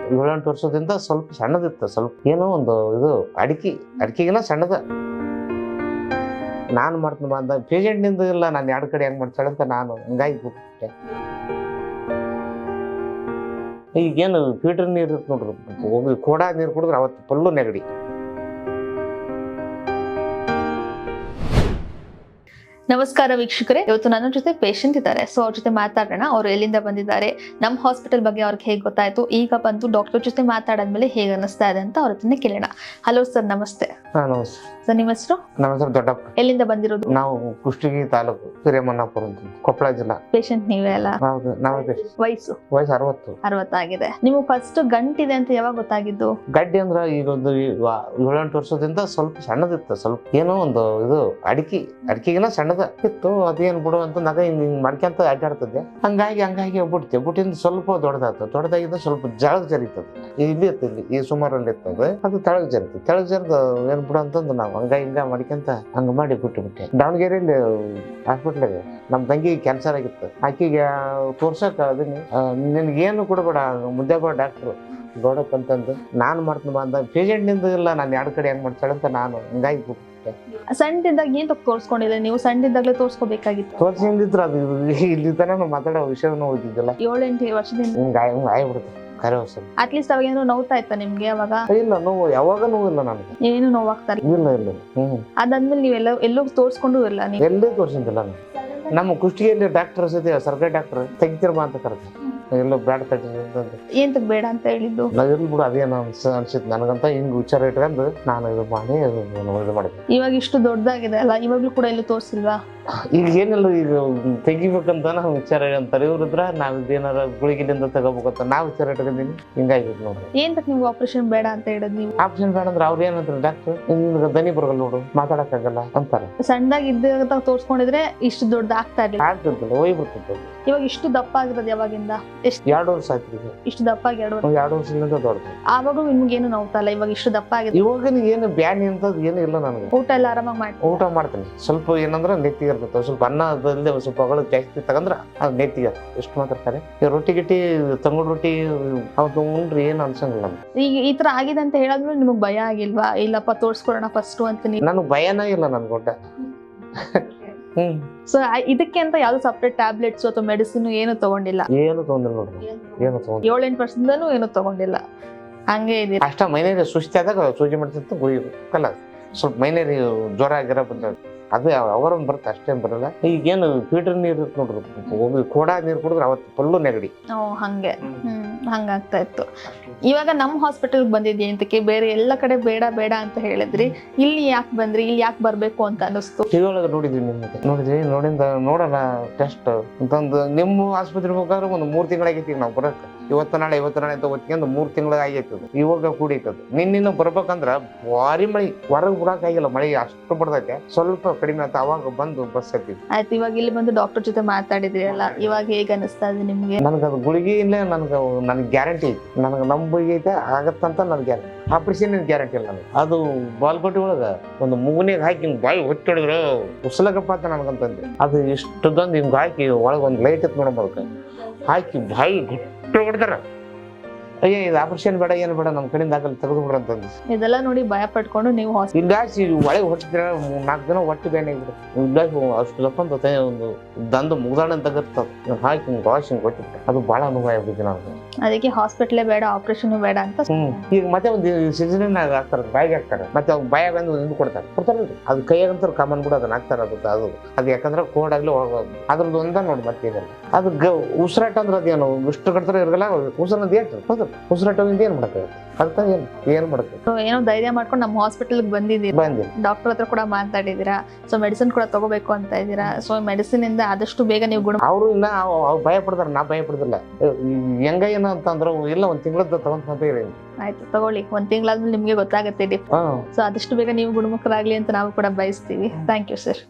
7-8 ವರ್ಷದಿಂದ ಸ್ವಲ್ಪ ಸಣ್ಣದಿತ್ತು, ಸ್ವಲ್ಪ ಏನೋ ಒಂದು ಇದು ಅಡಿಕೆಗಿನ ಸಣ್ಣದ. ನಾನು ಮಾಡ್ತೀನಿ ಬಂದ ಪೇಷಂಟ್ ನಿಂದ ಇಲ್ಲ, ನಾನು 2 ಕಡೆ ಹೆಂಗ್ ಮಾಡ್ತಾಳೆ ಅಂತ ನಾನು ಹಂಗಾಗಿ ಬಿಟ್ಟೆ. ಈಗೇನು ಫಿಲ್ಟರ್ ನೀರು ಇರುತ್ತೆ ನೋಡ್ರಿ, ಹೋಗಿ ಕೋಡ ನೀರು ಕುಡಿದ್ರೆ ಅವತ್ತು ಫುಲ್ಲು ನೆಗಡಿ. ನಮಸ್ಕಾರ ವೀಕ್ಷಕರೇ, ಇವತ್ತು ನನ್ನ ಜೊತೆ ಪೇಷಂಟ್ ಇದ್ದಾರೆ. ಸೊ ಅವ್ರ ಜೊತೆ ಮಾತಾಡೋಣ. ಅವ್ರು ಎಲ್ಲಿಂದ ಬಂದಿದ್ದಾರೆ, ನಮ್ಮ ಹಾಸ್ಪಿಟಲ್ ಬಗ್ಗೆ ಅವ್ರಿಗೆ ಹೇಗೆ ಗೊತ್ತಾಯ್ತು, ಈಗ ಬಂದು ಡಾಕ್ಟರ್ ಜೊತೆ ಮಾತಾಡಾದ್ಮೇಲೆ ಹೇಗೆ ಅನಿಸ್ತಾ ಇದೆ ಅಂತ ಅವ್ರ ಹತ್ರನೇ ಕೇಳೋಣ. ಹಲೋ ಸರ್, ನಮಸ್ತೆ. ನಮಸ್ತೆ ಸರ್, ನಿಮ್ಮ ಹೆಸರು? ನಮ್ಮ ಹೆಸರು ದೊಡ್ಡಪ್ಪ. ಎಲ್ಲಿಂದ ಬಂದಿರೋದು? ನಾವು ಕುಷ್ಟಗಿ ತಾಲೂಕು ಹಿರೇಮನ್ನಾಪುರ ಅಂತ, ಕೊಪ್ಪಳ ಜಿಲ್ಲಾ. ಪೇಷಂಟ್ ನೀವೇ ಅಲ್ಲ? ಹೌದು, ನಾವೇ. ವಯಸ್ಸು 60 ಆಗಿದೆ. ನಿಮ್ಗೆ ಫಸ್ಟ್ ಗಂಟಿದೆ ಅಂತ ಯಾವಾಗ ಗೊತ್ತಾಗಿದ್ದು? ಗಡ್ಡಿ ಅಂದ್ರ ಈಗ ಒಂದು 7-8 ವರ್ಷದಿಂದ ಸ್ವಲ್ಪ ಸಣ್ಣದಿತ್ತು, ಸ್ವಲ್ಪ ಏನೋ ಒಂದು ಇದು ಅಡಿಕೆಗಿನ ಸಣ್ಣದ ಇತ್ತು. ಅದೇನ್ ಬಿಡು ಅಂತ ನಾಗ ಹಿಂಗ್ ಮಾಡ್ಕೊಂತ ಅಡ್ಡಾಡ್ತದೆ. ಹಂಗಾಗಿ ಬುಟ್ಟಿಂದ ಸ್ವಲ್ಪ ದೊಡ್ಡದಾಗಿದ್ದ ಸ್ವಲ್ಪ ಜಳಗ್ ಜರಿತದೆ. ಇಲ್ಲಿ ಇತ್ತು, ಇಲ್ಲಿ ಈ ಸುಮಾರಲ್ಲಿ ಇರ್ತದೆ, ಅದು ತೆಳಗ್ ಜರಿದ ಏನ್ ಬಿಡು ಅಂತಂದು ನಾವು ಹಿಂಗ ಮಾಡ್ಕೊಂತ ಹಂಗ ಮಾಡಿ ಬಿಟ್ಟೆ. ದಾವಣಗೆರೆಯಲ್ಲಿ ಹಾಸ್ಪಿಟ್ಲ್ ನಮ್ ತಂಗಿ ಕ್ಯಾನ್ಸರ್ ಆಗಿತ್ತು. ಆಕಿಗೆ ತೋರ್ಸಕ್ ಅದನ್ನ ನಿನ್ಗೇನು ಕೊಡಬೇಡ, ಮುದ್ದೆ ಬಾ ಡಾಕ್ಟ್ರು ಗೌಡಪ್ಪ ಅಂತಂದು ನಾನು ಮಾಡ್ತೀನಿ ಬಂದ ಪೇಷಂಟ್ ನಿಂದ ಇಲ್ಲ, ನಾನು 2 ಕಡೆ ಹೆಂಗ್ ಮಾಡ್ತಾಳೆ ಅಂತ ನಾನು ಹಂಗಾಗಿ ಬಿಟ್ಟೆ. ಸಣ್ಣದಿದ್ದಾಗ ಏನ್ ತೋರ್ಸ್ಕೊಂಡಿಲ್ಲ ನೀವು? ಸಣ್ಣದಿದ್ದಾಗಲೇ ತೋರ್ಸ್ಕೋಬೇಕಾಗಿತ್ತು. ತೋರ್ಸಿಂದಿದ್ರ ಅದು ಇಲ್ಲಿ ತನ ಮಾತಾಡೋ ವಿಷಯನೂ ಹೋಗಿದ್ದಿಲ್ಲ. 7-8 ವರ್ಷದಿಂದ ಹಿಂಗ ಆಗ್ಬಿಡುತ್ತೆ ಕರೆ ಹೊಸ. ಅಟ್ಲೀಸ್ಟ್ ಅವಾಗ ಏನಾದ್ರು ನೋವ್ತಾ ಇತ್ತ ನಿಮ್ಗೆ? ಅವಾಗ ಇಲ್ಲ, ನೋವು ಯಾವಾಗ ನೋವಿಲ್ಲ ನನಗೆ, ಏನು ನೋವಾಗ್ತಾರೆ? ಇಲ್ಲ. ಅದಾದ್ಮೇಲೆ ನೀವೆಲ್ಲ ಎಲ್ಲೂ ತೋರ್ಸ್ಕೊಂಡು ಇಲ್ಲ? ನೀವು ಎಲ್ಲೇ ತೋರ್ಸಿದ್ದಿಲ್ಲ ನಾನು. ನಮ್ಮ ಕುಷ್ಟಗಿಯಲ್ಲಿ ಡಾಕ್ಟರ್ ಸದ್ಯ ಸರ್ಕಾರಿ ಡಾಕ್ಟರ್ ತೆಗಿತಿರ್ಬಾ ಅಂತ ಕರೆದ, ಎಲ್ಲೋ ಬೇಡ ತಗ್ಗಿ ಏಂತಕ್ ಬೇಡ ಅಂತ ಹೇಳಿದ್ದು? ನಾವ್ ಇರ್ಲಿ ಬಿಡು, ಅದೇನು ಅನ್ಸಿತ್ತು ನನಗಂತ. ಹಿಂಗ್ ವಿಚಾರ ಇಟ್ಕೊಂಡು ನಾನು ಇದು ಮಾಡಿ ಇದು ಮಾಡಿದೆ. ಇವಾಗ ಇಷ್ಟು ದೊಡ್ಡದಾಗಿದೆ ಅಲ್ಲ, ಇವಾಗ್ಲೂ ಕೂಡ ಎಲ್ಲೂ ತೋರ್ಸಿಲ್ವಾ? ಈಗ ಏನಿಲ್ಲ, ಈಗ ತೆಗಿಬೇಕಂತ ನಾವು ವಿಚಾರ ಅಂತಾರೆ ಇವ್ರಿದ್ರ. ನಾವ್ ಇದೇನಾರ ಗುಳಿಗಿಲಿಂದ ತಗೋಬೇಕಂತ ನಾವು ವಿಚಾರ ಇಟ್ಕೊಂಡಿನಿ. ಹಿಂಗಾಗಿತ್ತು ನೋಡ್ರಿ. ಏಂತಕ್ ನೀವು ಆಪರೇಷನ್ ಬೇಡ ಅಂತ ಹೇಳದ್ ನೀವು? ಆಪ್ಷನ್ ಬೇಡ ಅಂದ್ರೆ ಅವ್ರು ಏನಂತಾರೆ ಡಾಕ್ಟರ್, ನಿಮ್ಗೆ ದನಿ ಬರಲ್ಲ ನೋಡು, ಮಾತಾಡಕ್ಕಾಗಲ್ಲ ಅಂತಾರೆ. ಸಣ್ಣದಾಗಿ ಇದ್ದಾಗ ತೋರ್ಸ್ಕೊಂಡಿದ್ರೆ ಇಷ್ಟು ದೊಡ್ಡ ಆಗ್ತಾ ಇರ್ಲಿಲ್ಲ, ಆಗ್ತಿರ್ತಲ್ಲ, ಹೋಗ್ಬಿಡ್ತಿತ್ತು. ಇವಾಗ ಇಷ್ಟು ದಪ್ಪ ಆಗಿರೋದು ಯಾವಾಗಿಂದ? ಎಷ್ಟು? 2 ವರ್ಷ ಆಯ್ತು. ಇಷ್ಟು ದಪ್ಪ ಆಗಿ 2 ವರ್ಷದಿಂದ ದೊಡ್ಡದು. ಆವಾಗೂ ನಿಮ್ಗೆ ಏನು ನೋವ್ತಲ್ಲ, ಇವಾಗ ಇಷ್ಟು ದಪ್ಪ ಆಗಿದೆ. ಇವಾಗ ಏನು ಬ್ಯಾನಿ ಅಂತದ್ ಏನು ಇಲ್ಲ ನನಗೆ. ಊಟ ಎಲ್ಲ ಆರಾಮಾಗಿ ಮಾಡಿ? ಊಟ ಮಾಡ್ತೀನಿ. ಸ್ವಲ್ಪ ಏನಂದ್ರೆ ನೆತ್ತಿಗೆ ಇರ್ತದೆ, ಸ್ವಲ್ಪ ಅನ್ನದಲ್ಲಿ ಸ್ವಲ್ಪ ಅಗಳು ಜಾಸ್ತಿ ತಗಂದ್ರ ಅದು ನೆತ್ತಿಗೆ ಎಷ್ಟು ಮಾತಾಡ್ತಾರೆ. ರೊಟ್ಟಿ ಗಿಟ್ಟಿ ತಂಗುಡ್ ರೊಟ್ಟಿ ಅವತ್ತು ಉಂಡ್ರಿ ಏನು ಅನ್ಸಂಗಿಲ್ಲ ನಮ್ಗೆ. ಈಗ ಈ ತರ ಆಗಿದೆ ಅಂತ ಹೇಳಿದ್ಮೇಲೆ ನಿಮಗ್ ಭಯ ಆಗಿಲ್ವಾ? ಇಲ್ಲಪ್ಪ ತೋರ್ಸ್ಕೊಡೋಣ ಫಸ್ಟ್ ಅಂತ ನೀವು? ನನಗೆ ಭಯನೇ ಇಲ್ಲ ನನ್ ಗೊಡ್ಡ. ಸೊ ಇದಕ್ಕೆ ಅಂತ ಯಾವ್ದು ಸಪ್ರೇಟ್ ಟ್ಯಾಬ್ಲೆಟ್ಸ್ ಅಥವಾ ಮೆಡಿಸಿನ್ ಏನು ತಗೊಂಡಿಲ್ಲ? ಏನು ತೊಂದ್ರೆ ನೋಡ್ರಿ, ಏನು ತೊಗೊಂಡು 7-8 ವರ್ಷದಿಂದನೂ ಏನು ತಗೊಂಡಿಲ್ಲ, ಹಂಗೆ ಇದೀರ? ಅಷ್ಟ ಮೈನೇರಿ ಸುಸ್ತಿ ಆದಾಗ ಸೂಜಿ ಮಾಡ್ತಿತ್ತು ಕಲ್ಲ. ಸ್ವಲ್ಪ ಮೈನೇರಿ ಜ್ವರ ಆಗಿರ ಬಂದ ಅದು ಅವರೊಂದು ಬರುತ್ತೆ, ಅಷ್ಟೇನ್ ಬರಲ್ಲ. ಈಗೇನು ಫಿಲ್ಟರ್ ನೀರು ಇರುತ್ತೆ ನೋಡ್ರಿ, ಹೋಗಿ ಕೋಡ ನೀರು ಕುಡಿದ್ರೆ ಅವತ್ತು ಫುಲ್ಲು ನೆಗಡಿ. ಹಂಗೆ ಹಂಗಾಗ್ತಾ ಇತ್ತು. ಇವಾಗ ನಮ್ಮ ಹಾಸ್ಪಿಟಲ್ಗೆ ಬಂದಿದ್ಯಾ ಅಂತಕ್ಕೆ? ಬೇರೆ ಎಲ್ಲ ಕಡೆ ಬೇಡ ಅಂತ ಹೇಳಿದ್ರಿ, ಇಲ್ಲಿ ಯಾಕೆ ಬಂದ್ರಿ? ಇಲ್ಲಿ ಯಾಕೆ ಬರ್ಬೇಕು ಅಂತ ಅನಿಸ್ತು? ಟಿವಿ ಒಳಗೆ ನೋಡಿದ್ವಿ, ನೋಡೋಣ ಟೆಸ್ಟ್ ಅಂತಂದು. ನಿಮ್ಮ ಆಸ್ಪತ್ರೆ ಹೋಗಾದ್ರೆ ಒಂದು 3 ತಿಂಗಳಾಗೈತಿ ನಾವು ಬರಕ್ಕೆ. ಇವತ್ತು ನಾಳೆ ಅಂತ ಹೊತ್ಕೊಂಡು 3 ತಿಂಗಳ ಆಗೈತದ. ಇವಾಗ ಕೂಡಿತದ. ನಿನ್ನ ಬರ್ಬೇಕಂದ್ರ ಭಾರಿ ಮಳಿ, ಹೊರಗೆ ಬಿಡಕ್ ಆಗಿಲ್ಲ, ಮಳಿ ಅಷ್ಟು ಬರ್ತೈತೆ. ಸ್ವಲ್ಪ ಕಡಿಮೆ ಆಯ್ತು, ಅವಾಗ ಬಂದು ಬಸ್ ಹತ್ತಿದ್ವಿ. ಆಯ್ತು, ಇವಾಗ ಇಲ್ಲಿ ಬಂದು ಡಾಕ್ಟರ್ ಜೊತೆ ಮಾತಾಡಿದ್ರಿ ಅಲ್ಲ, ಇವಾಗ ಹೇಗೆ ಅನಿಸ್ತಾ ಇದೆ ನಿಮ್ಗೆ? ನನಗದು ಗುಳಿಗೆ ಇಲ್ಲ, ನನಗೆ ಗ್ಯಾರಂಟಿ ಐತಿ. ನನಗೆ ನಂಬಿಕೆ ಐತೆ ಆಗತ್ತಂತ ನನ್ಗೆ ಗ್ಯಾರಂಟಿ. ಆಪರೇಷನ್ ಗ್ಯಾರಂಟಿ ಇಲ್ಲ ನನಗೆ. ಅದು ಬಾಲ್ಕೋಟಿ ಒಳಗ ಒಂದು ಮೂಗನಿಗೆ ಹಾಕಿ ಬಾಯಿ ಹೊಟ್ಟಿಡಿದ್ರು ಉಸಲಗಪ್ಪ ಅಂತ ನನಗಂತಂದೆ. ಅದು ಇಷ್ಟದೊಂದು ಹಿಂಗ್ ಹಾಕಿ ಒಳಗೊಂದು ಲೈಟ್ ಇತ್ತು ನೋಡೋದಕ್ಕೆ ಹಾಕಿ ಬಾಯಿ ಗುಟ್ಟು ಹೊಡ್ದಾರ. ಅಯ್ಯ, ಇದು ಆಪರೇಷನ್ ಬೇಡ, ಏನು ಬೇಡ, ನಮ್ಮ ಕಡೆಯಿಂದ ಆಗಲ್ಲ, ತೆಗೆದು ಬಿಡ್ರ ಅಂತಂದು. ಇದೆಲ್ಲ ನೋಡಿ ಭಯ ಪಟ್ಕೊಂಡು ನೀವು ಹಿಂಗಾಸಿ ಒಳಗೆ ಹೊಟ್ಟಿದ್ರೆ 4 ದಿನ ಹೊಟ್ಟೆ ಬೇನೆ ಆಗ್ಬಿಡುತ್ತೆ. ಹಿಂಗಾಗಿ ಅಷ್ಟು ದಪ್ಪಂತ ಒಂದು ದಂದು ಮುಗ್ದಾಣ ತೆಗಿರ್ತದೆ, ಹಾಕಿ ವಾಶ್ ಹಿಂಗೆ ಕೊಟ್ಟಿರ್ತಾರೆ. ಅದು ಭಾಳ ಅನುಭವ ಆಗ್ಬಿಟ್ಟು ನನಗೆ. ಅದಕ್ಕೆ ಹಾಸ್ಪಿಟ್ಲೇ ಬೇಡ, ಆಪರೇಷನ್ ಬೇಡ ಅಂತ. ಈಗ ಮತ್ತೆ ಒಂದು ಸಿಜರಿನ್ ಹಾಕ್ತಾರೆ, ಬಾಯಿಗೆ ಹಾಕ್ತಾರೆ, ಮತ್ತೆ ಅವ್ರು ಬಾಯಾಗ ಒಂದು ಕೊಡ್ತಾರಲ್ರಿ, ಅದು ಕೈಯಾಗಂತ ಕಾಮನ್ ಕೂಡ ಅದನ್ನ ಹಾಕ್ತಾರೆ. ಅದು ಯಾಕಂದ್ರೆ ಕೋಡ್ ಆಗ್ಲಿ ಅದ್ರದ್ದು ಒಂದ ನೋಡಿ. ಮತ್ತೆ ಇದೆಲ್ಲ ಅದು ಉಸಿರಾಟ ಅಂದ್ರೆ ಅದೇನು ಇಷ್ಟು ಕಟ್ತಾರೆ ಇರಲ್ಲ, ಉಸಿರದ್ ಏನ್ ಹೌದು, ಉಸಿರಾಟದಿಂದ ಏನ್ ಮಾಡಕ್ಕಾಗುತ್ತೆ? ಅಂತ ಏನು ಮಾಡಕ್ಕೆ ಏನೋ ಧೈರ್ಯ ಮಾಡ್ಕೊಂಡು ನಮ್ಮ ಹಾಸ್ಪಿಟಲ್ಗೆ ಬಂದಿದ್ದೀರಾ, ಡಾಕ್ಟರ್ ಹತ್ರ ಕೂಡ ಮಾತಾಡಿದೀರಾ. ಸೊ ಮೆಡಿಸಿನ್ ಕೂಡ ತಗೋಬೇಕು ಅಂತ ಇದ್ದೀರಾ. ಸೊ ಮೆಡಿಸಿನ್ ಇಂದ ಆದಷ್ಟು ಬೇಗ ನೀವು ಗುಣ. ಅವರು ಇನ್ನ ಭಯ ಪಡ್ತಾರ, ನಾ ಭಯ ಪಡ್ದಿಲ್ಲ. ಹೆಂಗ ಏನು ಅಂತಂದ್ರು ಇಲ್ಲ, 1 ತಿಂಗಳದ್ದು ತಗೊಂತ ಹೇಳಿ. ಆಯ್ತು, ತಗೊಳ್ಳಿ. 1 ತಿಂಗಳಾದ್ಮೇಲೆ ನಿಮ್ಗೆ ಗೊತ್ತಾಗುತ್ತೆ. ಸೊ ಆದಷ್ಟು ಬೇಗ ನೀವು ಗುಣಮುಖರಾಗ್ಲಿ ಅಂತ ನಾವು ಕೂಡ ಬಯಸ್ತೀವಿ. Thank you sir.